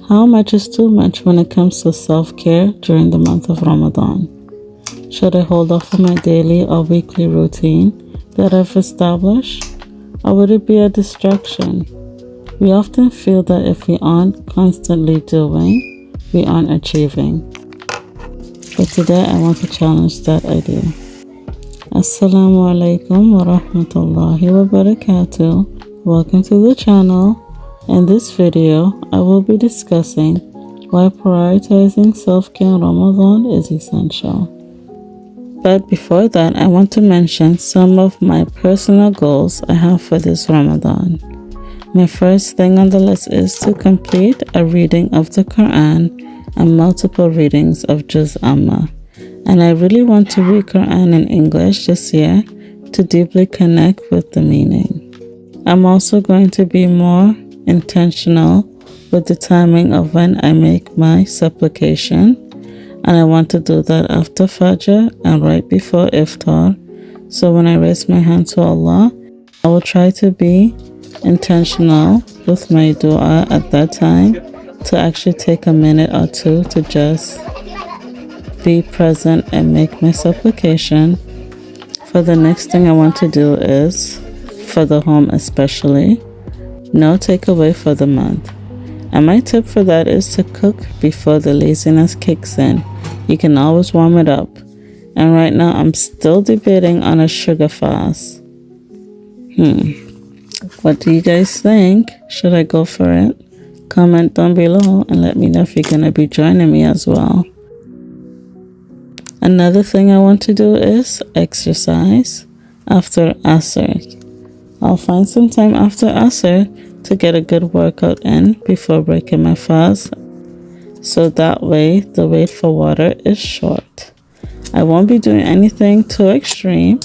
How much is too much when it comes to self-care during the month of Ramadan? Should I hold off on my daily or weekly routine that I've established? Or would it be a distraction? We often feel that if we aren't constantly doing, we aren't achieving. But today I want to challenge that idea. Assalamu alaikum wa rahmatullahi wa barakaatuh. Welcome to the channel. In this video, I will be discussing why prioritizing self-care in Ramadan is essential. But before that, I want to mention some of my personal goals I have for this Ramadan. My first thing on the list is to complete a reading of the Quran and multiple readings of Juz Amma. And I really want to read Quran in English this year to deeply connect with the meaning. I'm also going to be more intentional with the timing of when I make my supplication, and I want to do that after Fajr and right before Iftar. So when I raise my hand to Allah, I will try to be intentional with my dua at that time, to actually take a minute or two to just be present and make my supplication. For the next thing I want to do is, for the home especially, no takeaway for the month. And my tip for that is to cook before the laziness kicks in. You can always warm it up. And right now I'm still debating on a sugar fast. What do you guys think? Should I go for it? Comment down below and let me know if you're going to be joining me as well. Another thing I want to do is exercise after Asr. I'll find some time after Asr to get a good workout in before breaking my fast, so that way the wait for water is short. I won't be doing anything too extreme.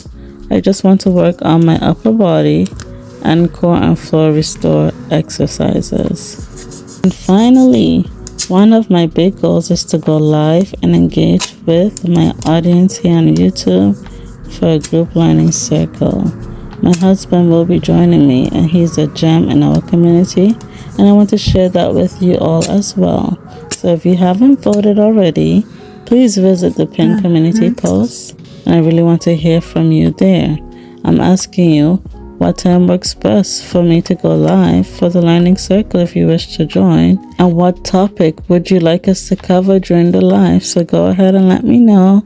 I just want to work on my upper body and core and floor restore exercises. And finally, one of my big goals is to go live and engage with my audience here on YouTube for a group learning circle. My husband will be joining me, and he's a gem in our community, and I want to share that with you all as well. So if you haven't voted already, please visit the pinned community post, and I really want to hear from you there. I'm asking you what time works best for me to go live for the learning circle if you wish to join, and what topic would you like us to cover during the live. So go ahead and let me know.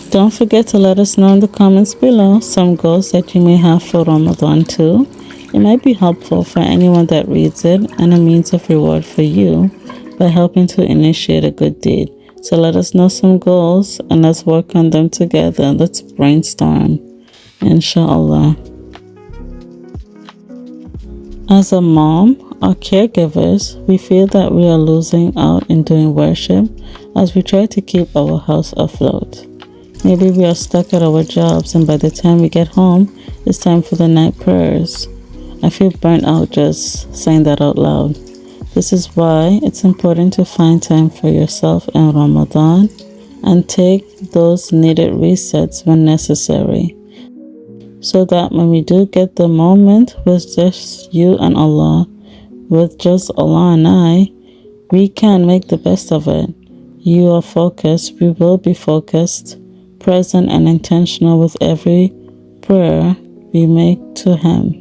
Don't forget to let us know in the comments below some goals that you may have for Ramadan too. It might be helpful for anyone that reads it, and a means of reward for you by helping to initiate a good deed. So let us know some goals and let's work on them together. Let's brainstorm, inshallah. As a mom or caregivers, we feel that we are losing out in doing worship as we try to keep our house afloat. Maybe we are stuck at our jobs, and by the time we get home, it's time for the night prayers. I feel burnt out just saying that out loud. This is why it's important to find time for yourself in Ramadan and take those needed resets when necessary, so that when we do get the moment with just you and Allah, with just Allah and I, we can make the best of it. You are focused, we will be focused, present and intentional with every prayer we make to Him.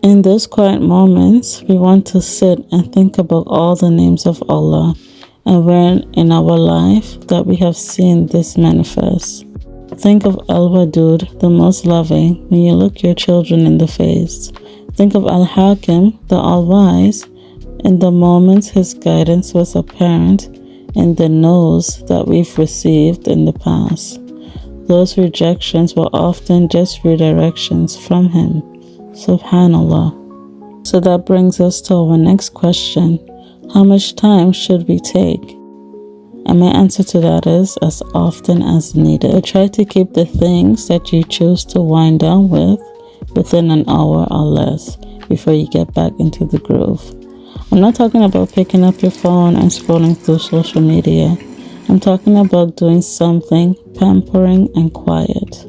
In those quiet moments, we want to sit and think about all the names of Allah and where in our life that we have seen this manifest. Think of Al-Wadud, the most loving, when you look your children in the face. Think of Al-Hakim, the all-wise, in the moments His guidance was apparent in the no's that we've received in the past. Those rejections were often just redirections from Him. Subhanallah. So that brings us to our next question. How much time should we take? And my answer to that is as often as needed. Try to keep the things that you choose to wind down with within an hour or less before you get back into the groove. I'm not talking about picking up your phone and scrolling through social media. I'm talking about doing something pampering and quiet.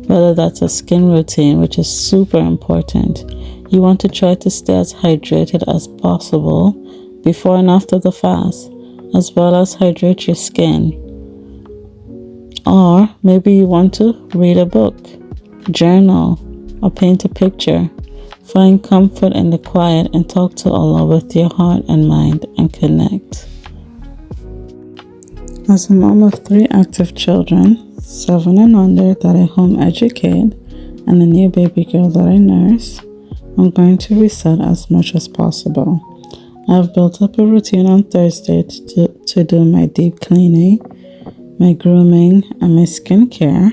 Whether that's a skin routine, which is super important. You want to try to stay as hydrated as possible before and after the fast, as well as hydrate your skin. Or maybe you want to read a book, journal, or paint a picture. Find comfort in the quiet and talk to Allah with your heart and mind and connect. As a mom of 3 active children, 7 and under that I home educate, and a new baby girl that I nurse, I'm going to reset as much as possible. I've built up a routine on Thursday to do my deep cleaning, my grooming, and my skincare.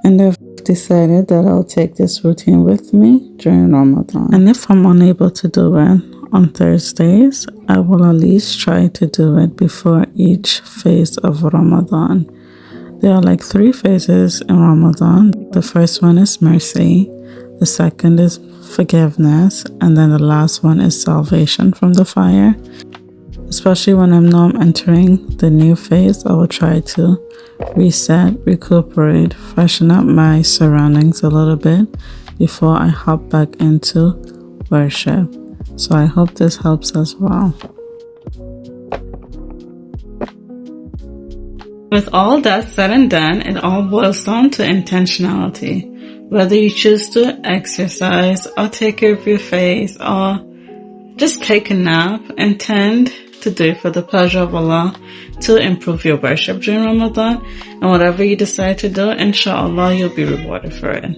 And I've decided that I'll take this routine with me during Ramadan. And if I'm unable to do it on Thursdays, I will at least try to do it before each phase of Ramadan. There are like 3 phases in Ramadan. The first one is mercy, the second is forgiveness, and then the last one is salvation from the fire. Especially when I'm entering the new phase, I will try to reset, recuperate, freshen up my surroundings a little bit before I hop back into worship. So I hope this helps as well. With all that said and done, it all boils down to intentionality. Whether you choose to exercise or take care of your face or just take a nap, intend to do it for the pleasure of Allah to improve your worship during Ramadan. And whatever you decide to do, inshallah, you'll be rewarded for it.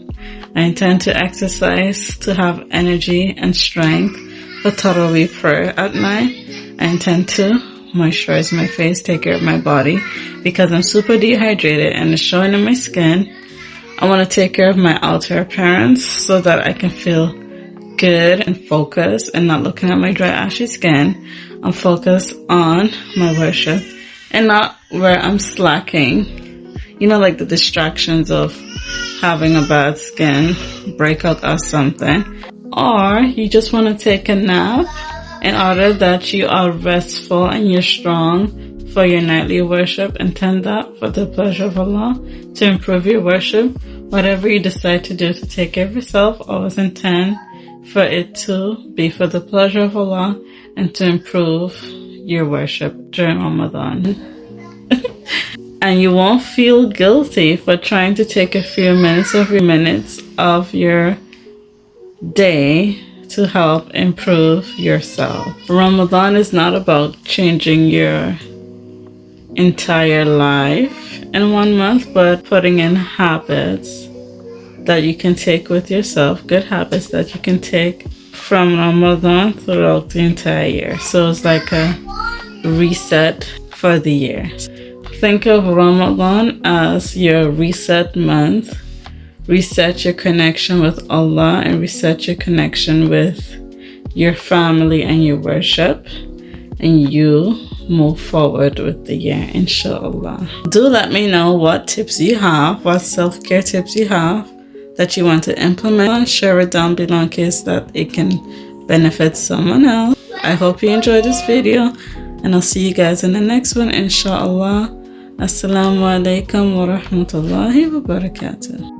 I intend to exercise to have energy and strength for Taraweeh prayer at night. I intend to moisturize my face, take care of my body because I'm super dehydrated and it's showing in my skin. I want to take care of my outer appearance so that I can feel good and focused and not looking at my dry ashy skin. I'm focused on my worship and not where I'm slacking. You know, like the distractions of having a bad skin, breakout or something. Or you just want to take a nap in order that you are restful and you're strong for your nightly worship. Intend that for the pleasure of Allah to improve your worship. Whatever you decide to do to take care of yourself, always intend for it to be for the pleasure of Allah and to improve your worship during Ramadan. And you won't feel guilty for trying to take a few minutes of your day to help improve yourself. Ramadan is not about changing your entire life in 1 month, but putting in habits that you can take with yourself, good habits that you can take from Ramadan throughout the entire year. So it's like a reset for the year. Think of Ramadan as your reset month. Reset your connection with Allah and reset your connection with your family and your worship, and you move forward with the year, inshallah. Do let me know what tips you have, what self-care tips you have that you want to implement. Share it down below in case that it can benefit someone else. I hope you enjoyed this video, and I'll see you guys in the next one, inshallah. Assalamu alaikum wa rahmatullahi wa barakaatuh.